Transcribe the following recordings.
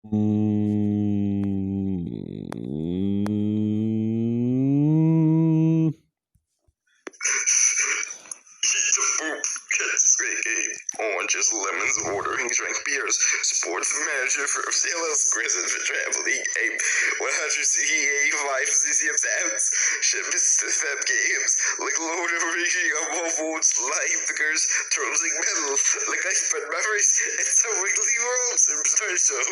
Mm. Eat a poop, kids game. Oranges, lemons, ordering, drank beers. Sports manager for CLS Grizzly for traveling game. 100 CEA 5 CCM sounds. Shipments to Feb games. Like load of reaching of votes, live figures, trolling metal. Like I spent memories. It's a wiggly world. Substantial.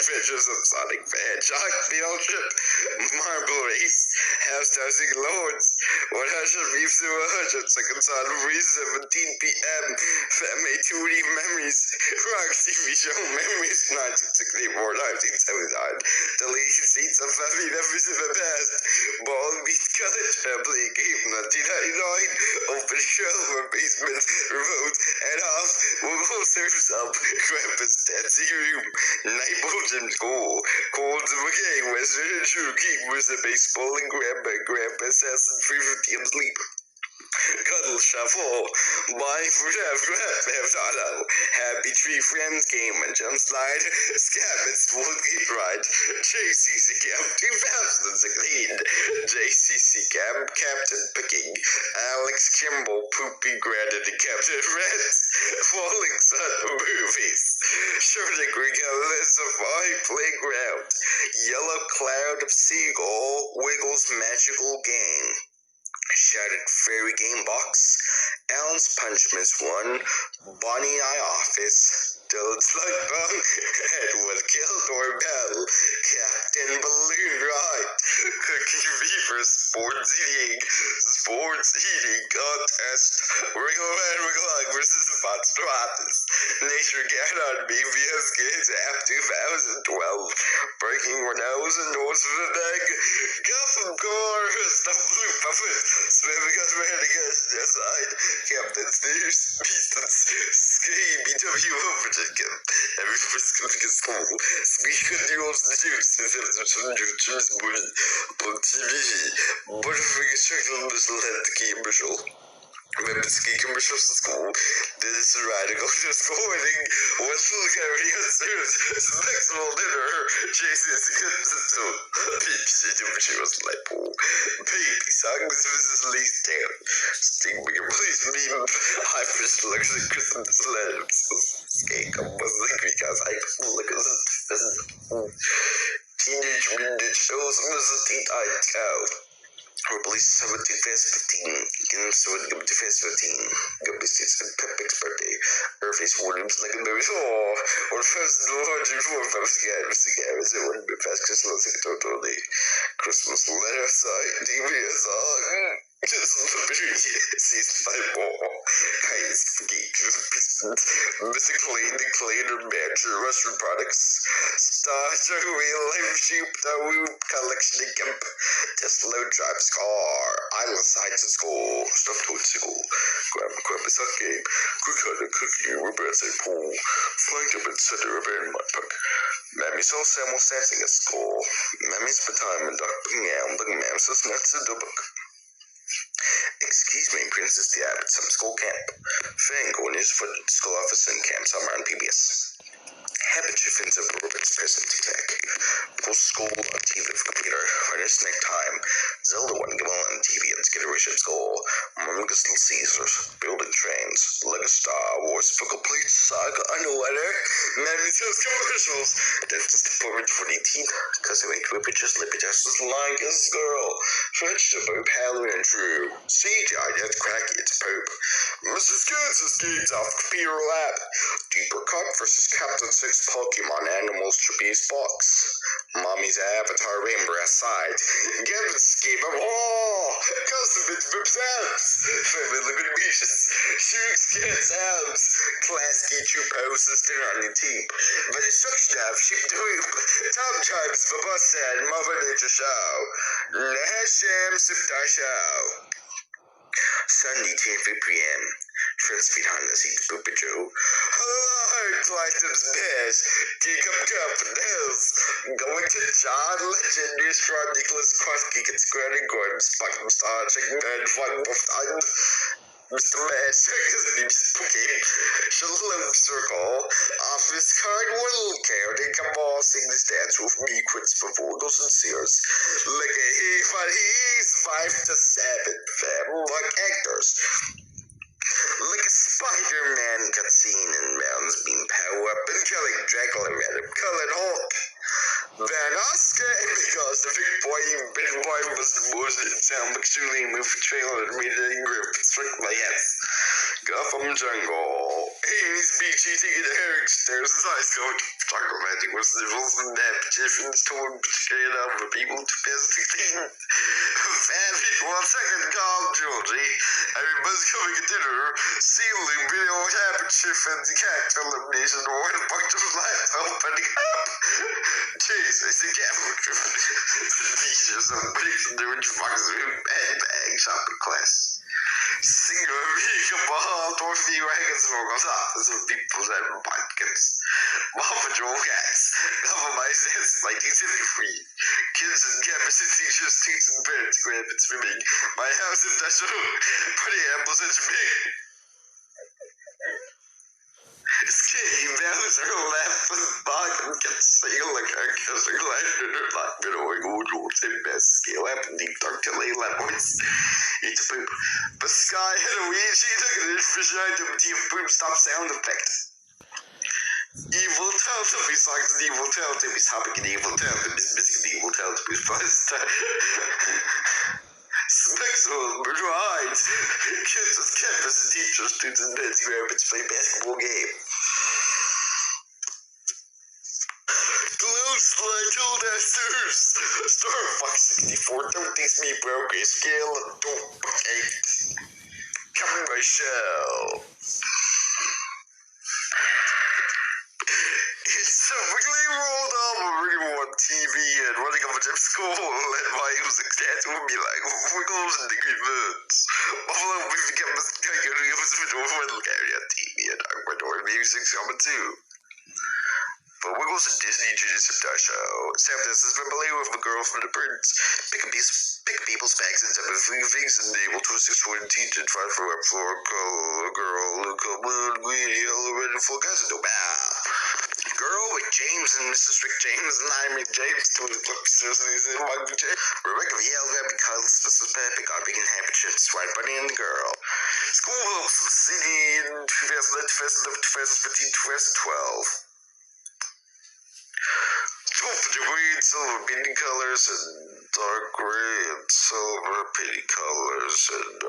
Adventures of Sonic Fan. Shock Field Trip. Marble Race. House Dowsing Lords. 100 beefs to 100 seconds on Breeze 17 p.m. Family 2D Memories. Rock TV show Memories 1964 1979. Deleted seats of family memories of the past. Ball Beat College Family Game 1999. Open shelf basement. Remote and off. Will surfs up. Grandpa's dancing room. Night Bulletin School. Cold of a game. Western and True King was a baseball and Grandpa assassin free from team sleep. Cuddle Shuffle, Bye for Auto, Happy Tree Friends Game and Jump Slide, Scabbits Woodgate Ride, JCC Camp 2016, JCC Camp Captain Picking, Alex Kimball Poopy Granted Captain Reds, Falling Sun Movies, Shorting Regardless of My Playground, Yellow Cloud of Seagull, Wiggles Magical Game. Shattered Fairy Game Box, Alan's Punch Miss 1, Bonnie and I Office, Dylan's Light Bong, Edward Kildor Bell, Captain Balloon Ride, Cookie Reaper Sports Eating Contest, Wriggle Man Wriggle versus Monstratus, Nature Ganon BBS Kids App 2012, Breaking Renaults and Doors of the Bag, Gotham Chorus, the Blue Puppet, Swimming us ran against the side, Captain Stairs, Pistons, Skate, BW Overchicken, every first coming is school, Speak of the Old Juice, James Bully, Book TV, Butterfinger Circle, Missile, Game Bushel. Remember ski commercials in school? Did this riding go to school wedding? What's the carry answers? Maximum dinner. Jason's good to Baby was like pool. Baby songs Mrs. Lee's Town. Sting me, please meme. I first looked at Christmas letters. Skate was like because I look at this. Teenage Midnight shows Mrs. Teen Cow. Released 17 Games with the Defense 15. It's a Pepic's birthday. Earth's Williams like a baby. Or first, the Lord, you for Famous it wouldn't be fast Christmas totally. Christmas letter side, TV song. Just season 5 more. Kindness, engagement, Missing Clean, the Cleaner Mansion, Russian Products, Star Real Life Sheep, the Collection Camp, Tesla Drives Car, Island Sites at School, Stuffed Toy School, Grandma Suck Game, Quick Hunter Cookie, Robert's a Pool, Flanked Up and Center of Air in my Puck. Mammy saw Samuel dancing at school. Mammy spent time in Doc Bingham, but Mam says nuts in the book. Excuse me, Princess the Abbott, some school camp. Fang going is for the school office and camp summer on PBS. Habit chiffins of Robert's present tech. Post school on TV with computer. Harness neck time. Zelda one given on TV and Skitterish at school. Mumgus Little Caesars. Building trains. Lego Star Wars for complete saga underwater. Mammy tells commercials. Dentist department for 18. Cause they make whippet just lippy just as like as girl. French to both Helen and Drew. CGI death cracky it's poop. Mrs. Goods escapes off computer lab. Deeper cut versus Captain 6 Pokemon Animals Trapeze Box. Mommy's Avatar Rainbow side. Get the scheme of all. Custom bits for abs. Family living beaches. Shoots cats abs. Class key true posters dinner on your team. But instruction of ship doop. Tom chimes for bus and Mother Nature show. Nasham Siptar show. Sunday 10 p.m. Friends feet on the seats, Boopa Joe. Hello, Clyde's Bears. Kick up Hills. Going to John Legend, Destroy Nicholas Krusky, get squared and Gordon, Spuck, Star, Chicken, and Fun, Mr. Magic is an became Shalom Circle. Office card will carry embossing the stats with me quits for photos and sears. Like he's 5 to 7 like actors. Like a Spider-Man cutscene in Mountains being power up and killing Dracula and Cullen Hulk. Van Oscar, and because the big boy was the most in town, actually moved the trailer and made it in grip. Struck my head. Gotham Jungle. Hey, he's beachy taking the Eric stairs. His eyes go chocolate was the rules and that difference torn straight up for people to pass the thing. Fanny, 1 second, call Georgie. Everybody's coming at dinner. Ceiling video happened shift and the cat elimination or a bunch of lights opening up. Jeez, I see cat features of bricks and doing fucks with bag shopping class. Singer ball, Dorothy wagons smoke on top. That's what people said in podcasts. Mom Patrol cats. Cover my sense, 1973. Kids and campus and teachers, teaching parents, grandparents swimming. My house in Dashoo. Pretty apples and me. Escape, mouse, her left, bog, and get sail like a kissing lighter, like going old wolves in best scale up and deep dark till they let voice. Eat the poop. The sky had a weed, she took it in fish eye to the poop stop sound effect. Evil Teletubbies songs and evil Teletubbies hopping and evil Teletubbies missing the evil Teletubbies first. Spexel, Murder Hides, kids with campus and teachers, students and beds, rabbits play basketball game. Glow slide till Dasters, Star Fox 64, don't taste me broke, a scale of dope 8. Coming by shell. It's a weekly rolled album reading on TV and running up a gym school and my music stats would be like wiggles and degree birds. Buffalo we became a category of the area TV and Ecuador music coming too. But Wiggles and Disney Junior Show. Sam this has been believed with a girl from the birds. Pick people's bags and some things and able to 6 and teach and try for up for a girl, Luca, blue, green, yellow, red, and full guys. No girl with James and Mrs. Rick James and I mean James to the Rebecca yelled at because Mrs. Peppy got big and happy chips, White Bunny and the girl. School hosts the city in 2011, 2015, 2012. The green, silver, beanie colors, and dark gray and silver, pretty colors, and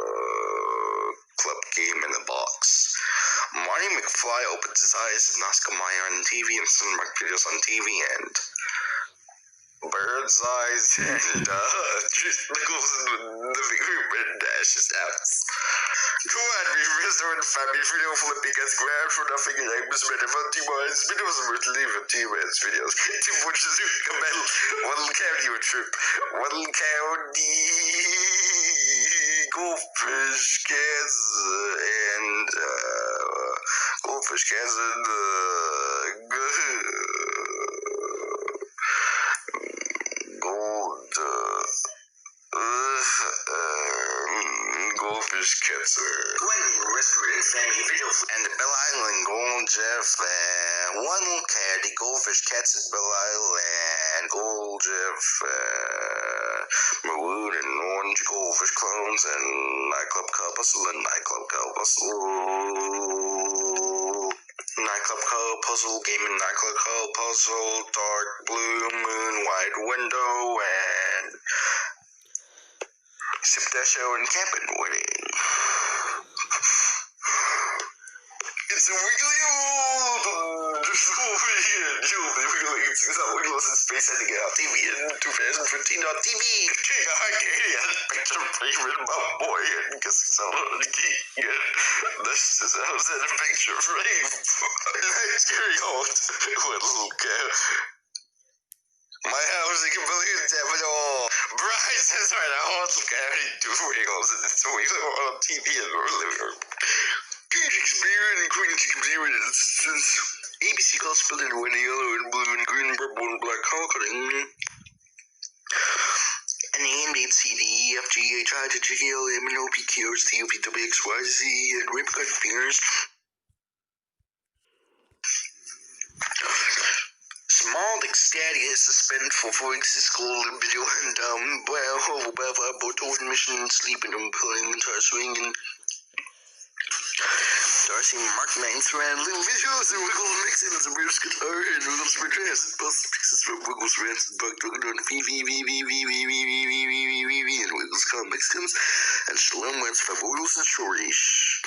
club game in the box. Marty McFly opens his eyes and Oscar Mayer on TV and Cinemark videos on TV and Bird's Eyes and Nichols in the living room and dashes out. Go on, we restaurant family video flipping gets grabbed for nothing and I was ready for T-Mine's videos and we're leaving T-Mine's videos. Two watches who come out, one county with trip, one county goldfish cans and goldfish cans and goldfish cats are restaurant family video and the Belle Island Gold Jeff and one little cat, the goldfish cats in Belle Island, Gold Jeff, maroon and orange goldfish clones and nightclub puzzle and nightclub puzzle. Nightclub color puzzle, game and nightclub color puzzle, dark blue moon, wide window, and sip that show and camping wedding. It's a weekly old Wiggles in Space and get off TV in 2015 on TV. King of Arcadia, picture favorite about boy and kissing someone on the key. This is how I said a picture frame. Nice carry on. Little cow. My house, I can believe it, but all. Bryce is right, I want to carry 2 Wiggles and it's a Wiggle on TV in our living room. Queen's Experience and Queen's Experience. ABC Gold split in red, yellow, and blue, and green, purple, and black color coding. And the made CD F G H I J K L M N O P Q R S T U V W X Y Z and Rainbow Fingers. Small ecstatic suspenseful for physical individual and both mission sleeping and pulling entire swing and Darcy Mark 9 thread little visuals and wiggle mixins and British guitar and wiggles for transit bus pieces from wiggles rants and bug talking on and wiggles comics comes and shalom wents for wiggles and shortish.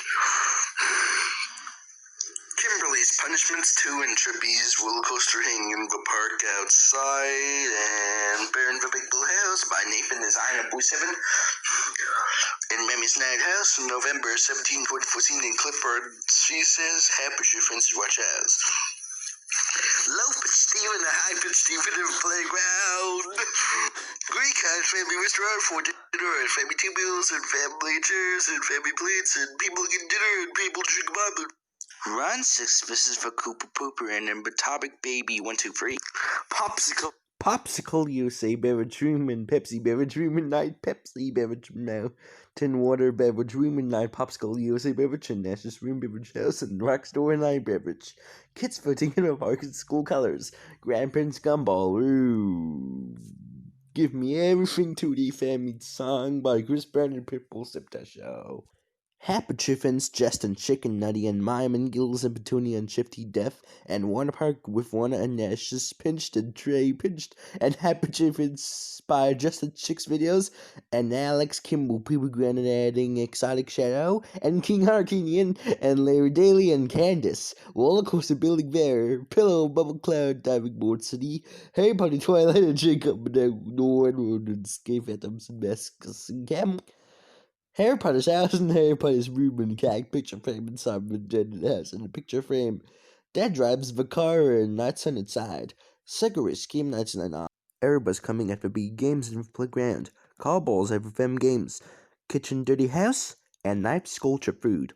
Kimberly's Punishments 2 and Trippy's Roller Coaster Hanging in the Park Outside and Baron the Big Bull House by Nathan Design of Boo 7 in Remy's Night House in November 17, 2014 in Clifford. She says, happy your friends to watch as Low-pitched Stephen, a high-pitched Stephen in the playground. Greek House family restaurant for dinner and family two meals and family chairs and family plates and people get dinner and people drink bother. Run 6 misses for Cooper Pooper and then Batomic Baby 1 2 3. Popsicle USA beverage room and Pepsi beverage room and night Pepsi beverage Mountain Water beverage room and night Popsicle USA beverage and Nash's room beverage house and Rock Store and night beverage. Kids footing in a park in school colors. Grandparents gumball. Ooh. Give me everything to the family song by Chris Brown and Pitbull Septa Show. Happy Chiffins, Justin Chicken Nutty and Mime and Gills and Petunia and Shifty Deaf and Warner Park with Warner and Nash's Pinched and Trey Pinched and Happy Chiffins by Justin Chicks Videos and Alex Kimball, People Granite adding Exotic Shadow and King Harkinian and Larry Daly and Candace, Roller Coaster Building Bear, Pillow Bubble Cloud Diving Board City, Harry Potter Twilight and Jacob Norwood and Escape Phantoms and Masks and Cam. Harry Potter's house and Harry Potter's room and cat picture frame and Simon Janet house and a picture frame. Dad drives the car and nights on its side. Cigarettes, game nights and an Everybody's coming at the big games in the playground. Call balls every fem games. Kitchen dirty house and night sculpture food.